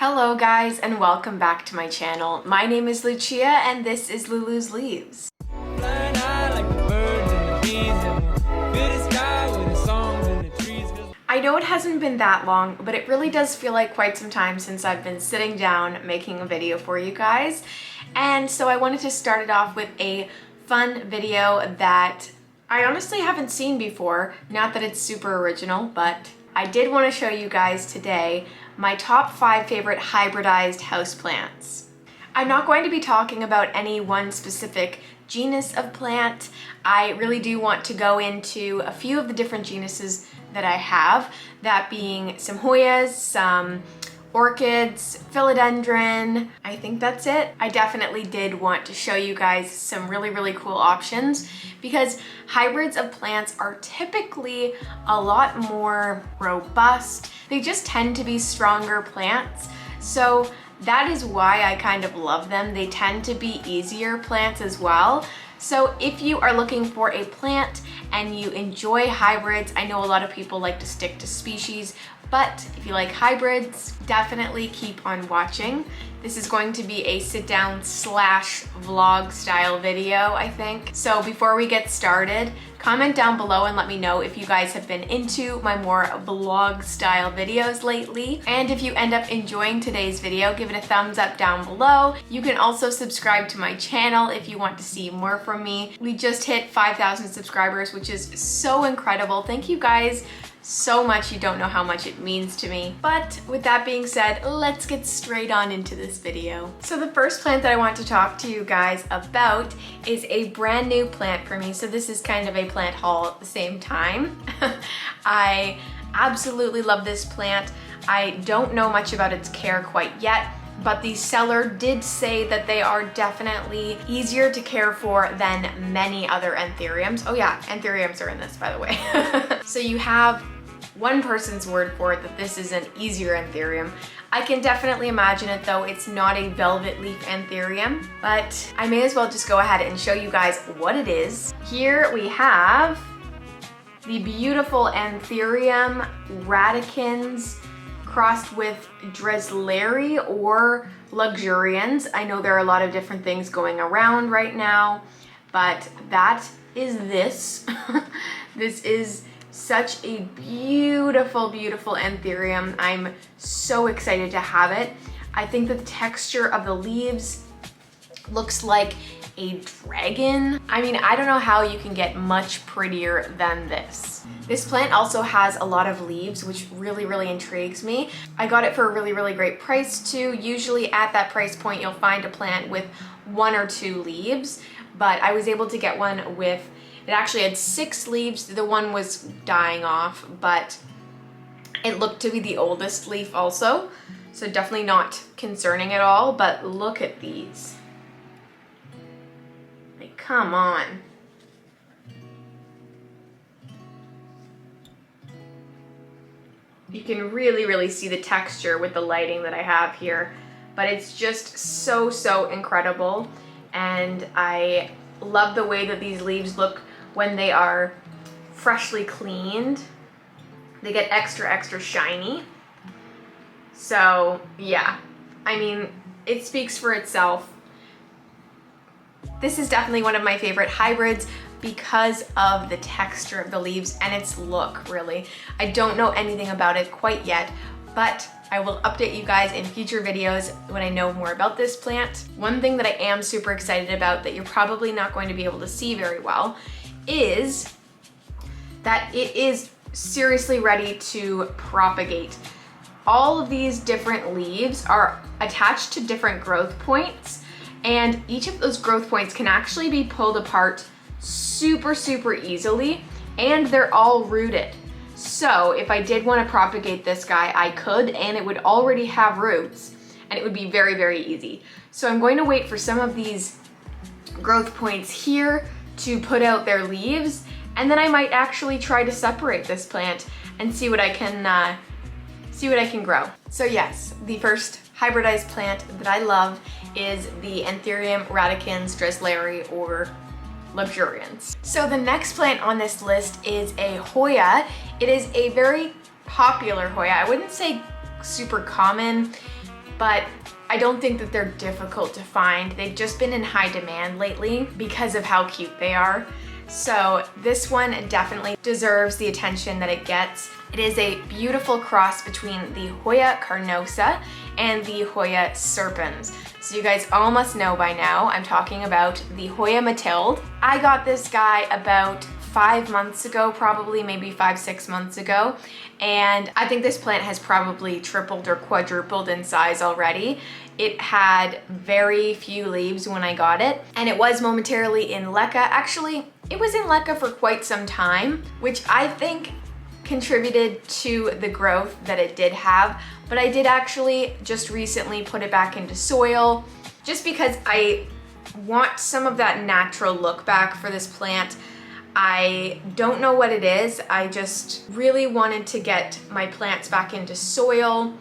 Hello guys and welcome back to my channel. My name is Lucia and this is Lulu's Leaves. I know it hasn't been that long, but it really does feel like quite some time since I've been sitting down making a video for you guys. And so I wanted to start it off with a fun video that I honestly haven't seen before. Not that it's super original, but I did want to show you guys today my top 5 favorite hybridized houseplants. I'm not going to be talking about any one specific genus of plant. I really do want to go into a few of the different genuses that I have, that being some Hoyas, some orchids, philodendron. I think that's it. I definitely did want to show you guys some really cool options because hybrids of plants are typically a lot more robust. They just tend to be stronger plants. So that is why I kind of love them. They tend to be easier plants as well. So if you are looking for a plant and you enjoy hybrids, I know a lot of people like to stick to species, but if you like hybrids, definitely keep on watching. This is going to be a sit down / vlog style video, I think. So before we get started, comment down below and let me know if you guys have been into my more vlog style videos lately. And if you end up enjoying today's video, give it a thumbs up down below. You can also subscribe to my channel if you want to see more from me. We just hit 5,000 subscribers, which is so incredible. Thank you guys so much. You don't know how much it means to me. But with that being said, let's get straight on into this video. So the first plant that I want to talk to you guys about is a brand new plant for me. So this is kind of a plant haul at the same time. I absolutely love this plant. I don't know much about its care quite yet, but the seller did say that they are definitely easier to care for than many other anthuriums. Oh yeah, anthuriums are in this, by the way. So you have one person's word for it that this is an easier anthurium. I can definitely imagine it though. It's not a velvet leaf anthurium, but I may as well just go ahead and show you guys what it is. Here we have the beautiful Anthurium radicans crossed with Dresleri or luxurians. I know there are a lot of different things going around right now, but that is this. This is such a beautiful anthurium. I'm so excited to have it. I think the texture of the leaves looks like a dragon. I mean, I don't know how you can get much prettier than this. This plant also has a lot of leaves, which really intrigues me. I got it for a really great price too. Usually at that price point, you'll find a plant with 1 or 2 leaves, but I was able to get one with, it actually had 6 leaves. The one was dying off, but it looked to be the oldest leaf also. So definitely not concerning at all, but look at these. Like, come on. You can really see the texture with the lighting that I have here, but it's just so incredible. And I love the way that these leaves look when they are freshly cleaned. They get extra shiny. So yeah, I mean, it speaks for itself. This is definitely one of my favorite hybrids because of the texture of the leaves and its look, really. I don't know anything about it quite yet, but I will update you guys in future videos when I know more about this plant. One thing that I am super excited about that you're probably not going to be able to see very well is that it is seriously ready to propagate. All of these different leaves are attached to different growth points, and each of those growth points can actually be pulled apart super easily, and they're all rooted. So if I did want to propagate this guy, I could, and it would already have roots, and it would be very easy. So I'm going to wait for some of these growth points here to put out their leaves, and then I might actually try to separate this plant and see what I can grow. So yes, the first hybridized plant that I love is the Anthurium radicans, Dresleri, or luxurians. So the next plant on this list is a Hoya. It is a very popular Hoya. I wouldn't say super common. but I don't think that they're difficult to find. They've just been in high demand lately because of how cute they are. So this one definitely deserves the attention that it gets. It is a beautiful cross between the Hoya carnosa and the Hoya serpens. So you guys all must know by now, I'm talking about the Hoya Mathilde. I got this guy about 5 months ago, probably maybe 5-6 months ago. And I think this plant has probably tripled or quadrupled in size already. It had very few leaves when I got it, and it was momentarily in LECA. Actually, it was in LECA for quite some time, which I think contributed to the growth that it did have. But I did actually just recently put it back into soil just because I want some of that natural look back for this plant. I don't know what it is. I just really wanted to get my plants back into soil.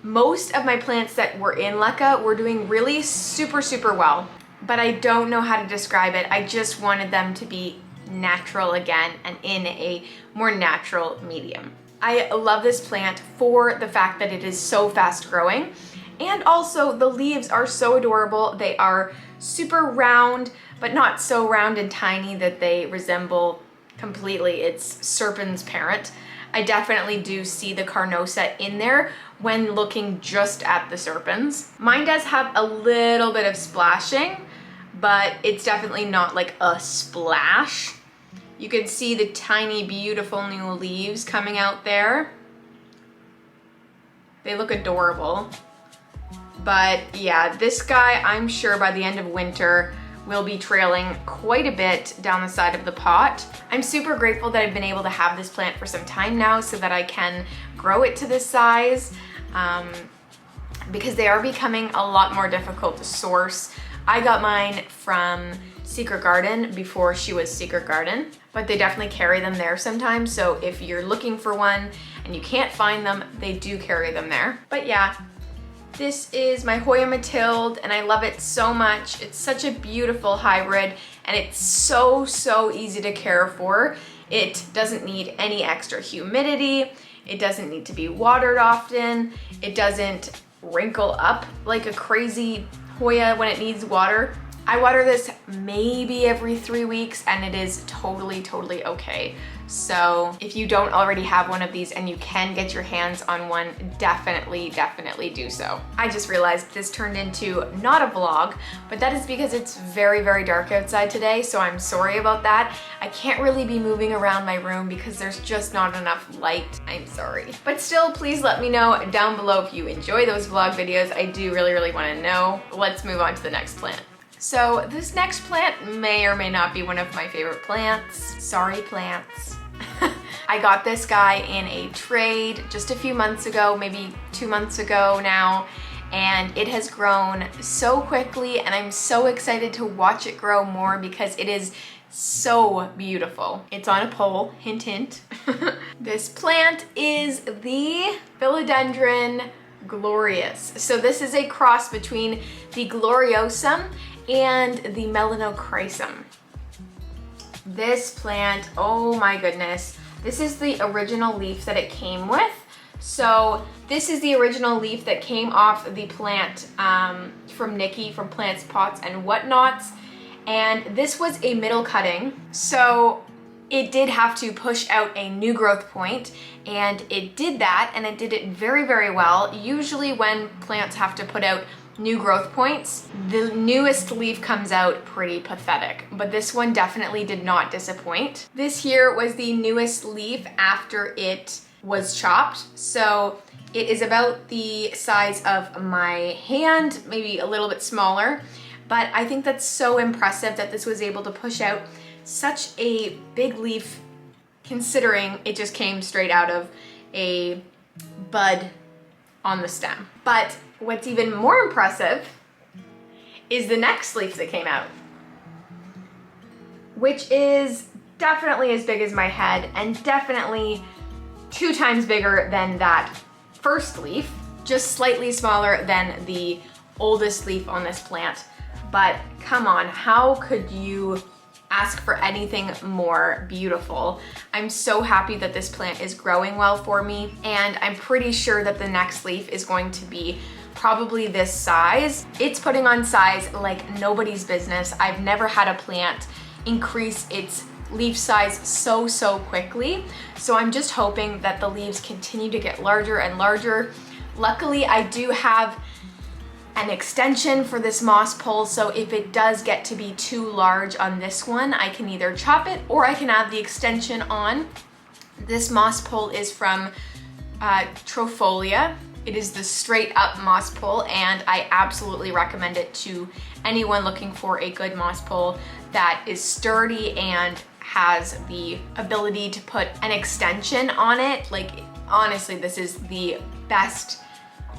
Most of my plants that were in LECA were doing really super well, but I don't know how to describe it. I just wanted them to be natural again and in a more natural medium. I love this plant for the fact that it is so fast growing, and also the leaves are so adorable. They are super round, but not so round and tiny that they resemble completely its serpent's parent. I definitely do see the carnosa in there when looking just at the serpens. Mine does have a little bit of splashing, but it's definitely not like a splash. You can see the tiny, beautiful new leaves coming out there. They look adorable. But yeah, this guy, I'm sure by the end of winter, will be trailing quite a bit down the side of the pot. I'm super grateful that I've been able to have this plant for some time now so that I can grow it to this size, because they are becoming a lot more difficult to source. I got mine from Secret Garden before she was Secret Garden, but they definitely carry them there sometimes. So if you're looking for one and you can't find them, they do carry them there. But yeah, this is my Hoya Mathilde, and I love it so much. It's such a beautiful hybrid, and it's so easy to care for. It doesn't need any extra humidity. It doesn't need to be watered often. It doesn't wrinkle up like a crazy Hoya when it needs water. I water this maybe every 3 weeks, and it is totally okay. So if you don't already have one of these and you can get your hands on one, definitely do so. I just realized this turned into not a vlog, but that is because it's very dark outside today, so I'm sorry about that. I can't really be moving around my room because there's just not enough light. I'm sorry. But still, please let me know down below if you enjoy those vlog videos. I do really want to know. Let's move on to the next plant. So this next plant may or may not be one of my favorite plants. Sorry, plants. I got this guy in a trade just a few months ago, maybe 2 months ago now, and it has grown so quickly, and I'm so excited to watch it grow more because it is so beautiful. It's on a pole, hint hint. This plant is the Philodendron Glorious. So this is a cross between the Gloriosum and the Melanochrysum. This plant, oh my goodness, this is the original leaf that it came with. So this is the original leaf that came off the plant from Nikki from Plants, Pots, and Whatnots. And this was a middle cutting. So it did have to push out a new growth point, and it did that, and it did it very well. Usually when plants have to put out new growth points, the newest leaf comes out pretty pathetic, but this one definitely did not disappoint. This here was the newest leaf after it was chopped. So it is about the size of my hand, maybe a little bit smaller, but I think that's so impressive that this was able to push out such a big leaf considering it just came straight out of a bud on the stem. But what's even more impressive is the next leaf that came out, which is definitely as big as my head and definitely 2 times bigger than that first leaf, just slightly smaller than the oldest leaf on this plant. But come on, how could you ask for anything more beautiful? I'm so happy that this plant is growing well for me, and I'm pretty sure that the next leaf is going to be probably this size. It's putting on size like nobody's business. I've never had a plant increase its leaf size so quickly. So I'm just hoping that the leaves continue to get larger and larger. Luckily, I do have an extension for this moss pole, so if it does get to be too large on this one, I can either chop it or I can add the extension on. This moss pole is from Trofolia. It is the straight up moss pole, and I absolutely recommend it to anyone looking for a good moss pole that is sturdy and has the ability to put an extension on it. Like, honestly, this is the best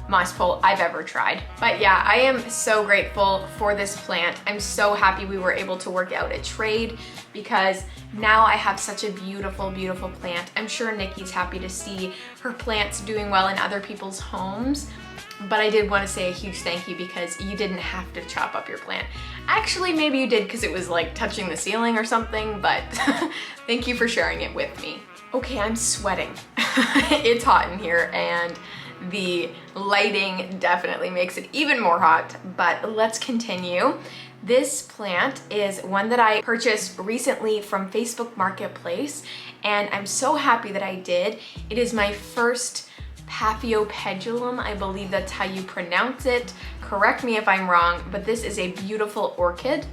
moss pole I've ever tried. But yeah, I am so grateful for this plant. I'm so happy we were able to work out a trade because now I have such a beautiful plant. I'm sure Nikki's happy to see her plants doing well in other people's homes. But I did want to say a huge thank you because you didn't have to chop up your plant. Actually, maybe you did because it was like touching the ceiling or something, but thank you for sharing it with me. Okay, I'm sweating. It's hot in here and the lighting definitely makes it even more hot, but let's continue. This plant is one that I purchased recently from Facebook Marketplace, and I'm so happy that I did. It is my first Paphiopedilum, I believe that's how you pronounce it. Correct me if I'm wrong, but this is a beautiful orchid.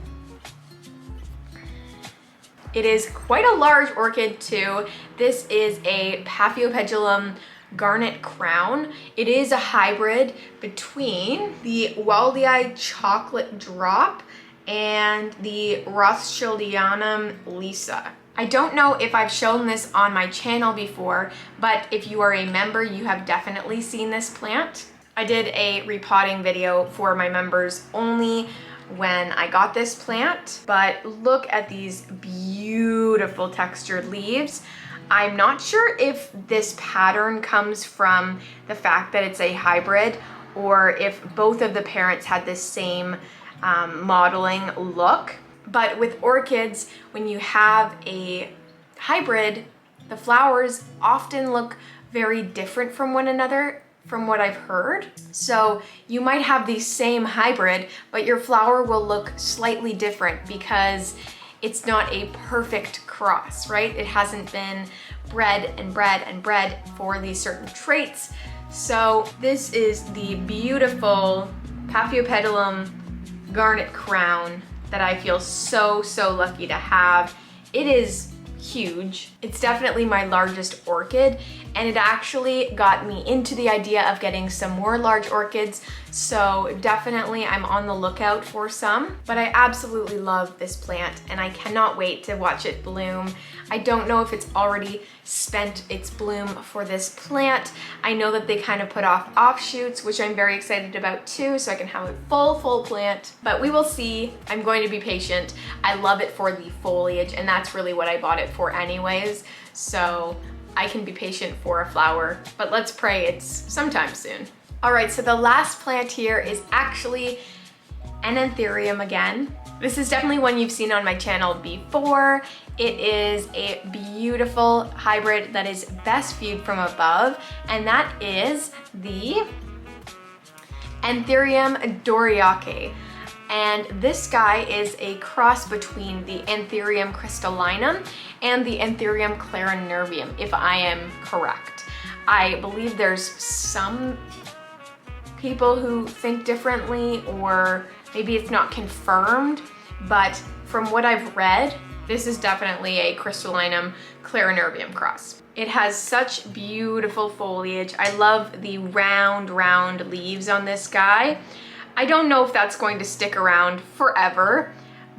It is quite a large orchid too. This is a Paphiopedilum Garnet crown. It is a hybrid between the Waldii chocolate drop and the Rothschildianum Lisa. I don't know if I've shown this on my channel before, but if you are a member, you have definitely seen this plant. I did a repotting video for my members only when I got this plant, but look at these beautiful textured leaves. I'm not sure if this pattern comes from the fact that it's a hybrid or if both of the parents had the same modeling look. But with orchids, when you have a hybrid, the flowers often look very different from one another, from what I've heard. So you might have the same hybrid, but your flower will look slightly different because it's not a perfect cross, right? It hasn't been bred for these certain traits. So this is the beautiful Paphiopedilum Garnet crown that I feel so lucky to have. It is huge. It's definitely my largest orchid, and it actually got me into the idea of getting some more large orchids, so definitely I'm on the lookout for some. But I absolutely love this plant and I cannot wait to watch it bloom. I don't know if it's already spent its bloom for this plant. I know that they kind of put off offshoots, which I'm very excited about too, so I can have a full plant, but we will see. I'm going to be patient. I love it for the foliage, and that's really what I bought it for anyways, so I can be patient for a flower, but let's pray it's sometime soon. All right, so the last plant here is actually an Ethereum again. This is definitely one you've seen on my channel before. It is a beautiful hybrid that is best viewed from above, and that is the Ethereum Doriaki. And this guy is a cross between the Ethereum crystallinum and the Ethereum clarinervium, if I am correct. I believe there's some people who think differently, or maybe it's not confirmed, but from what I've read, this is definitely a crystallinum clarinervium cross. It has such beautiful foliage. I love the round leaves on this guy. I don't know if that's going to stick around forever,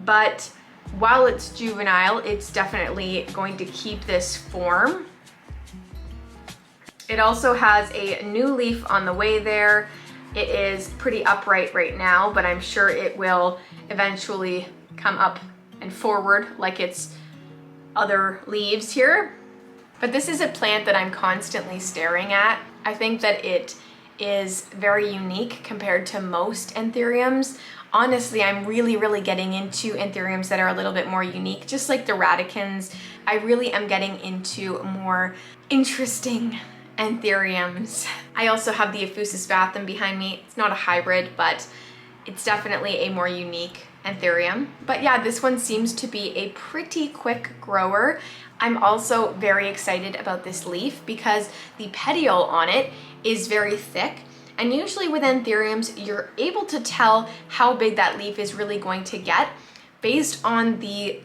but while it's juvenile, it's definitely going to keep this form. It also has a new leaf on the way there. It is pretty upright right now, but I'm sure it will eventually come up and forward like its other leaves here. But this is a plant that I'm constantly staring at. I think that it is very unique compared to most Anthuriums. Honestly, I'm really getting into Anthuriums that are a little bit more unique, just like the Radicans. I really am getting into more interesting anthuriums. I also have the Ephusus bathum behind me. It's not a hybrid, but it's definitely a more unique anthurium. But yeah, this one seems to be a pretty quick grower. I'm also very excited about this leaf because the petiole on it is very thick. And usually with anthuriums, you're able to tell how big that leaf is really going to get based on the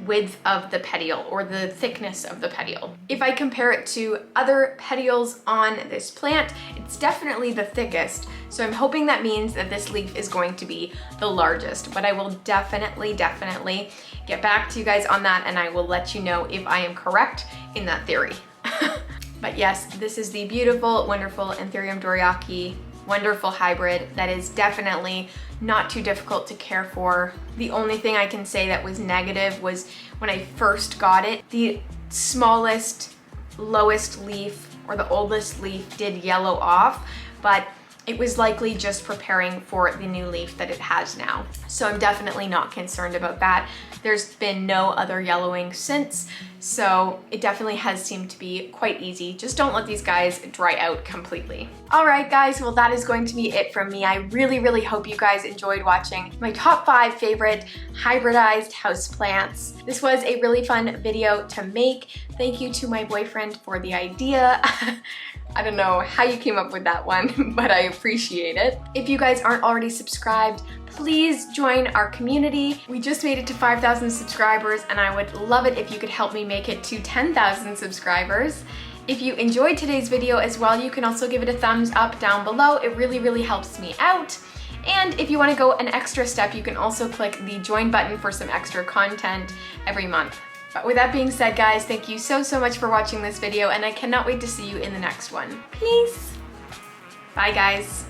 width of the petiole or the thickness of the petiole. If I compare it to other petioles on this plant, it's definitely the thickest. So I'm hoping that means that this leaf is going to be the largest, but I will definitely get back to you guys on that, and I will let you know if I am correct in that theory. But yes, this is the beautiful, wonderful Ethereum Doriaki, wonderful hybrid that is definitely not too difficult to care for. The only thing I can say that was negative was when I first got it, the smallest, lowest leaf or the oldest leaf did yellow off, but it was likely just preparing for the new leaf that it has now. So I'm definitely not concerned about that. There's been no other yellowing since, so it definitely has seemed to be quite easy. Just don't let these guys dry out completely. All right, guys, well, that is going to be it from me. I really hope you guys enjoyed watching my top 5 favorite hybridized houseplants. This was a really fun video to make. Thank you to my boyfriend for the idea. I don't know how you came up with that one, but I appreciate it. If you guys aren't already subscribed, please join our community. We just made it to 5,000 subscribers, and I would love it if you could help me make it to 10,000 subscribers. If you enjoyed today's video as well, you can also give it a thumbs up down below. It really helps me out. And if you want to go an extra step, you can also click the join button for some extra content every month. But with that being said, guys, thank you so much for watching this video, and I cannot wait to see you in the next one. Peace! Bye, guys.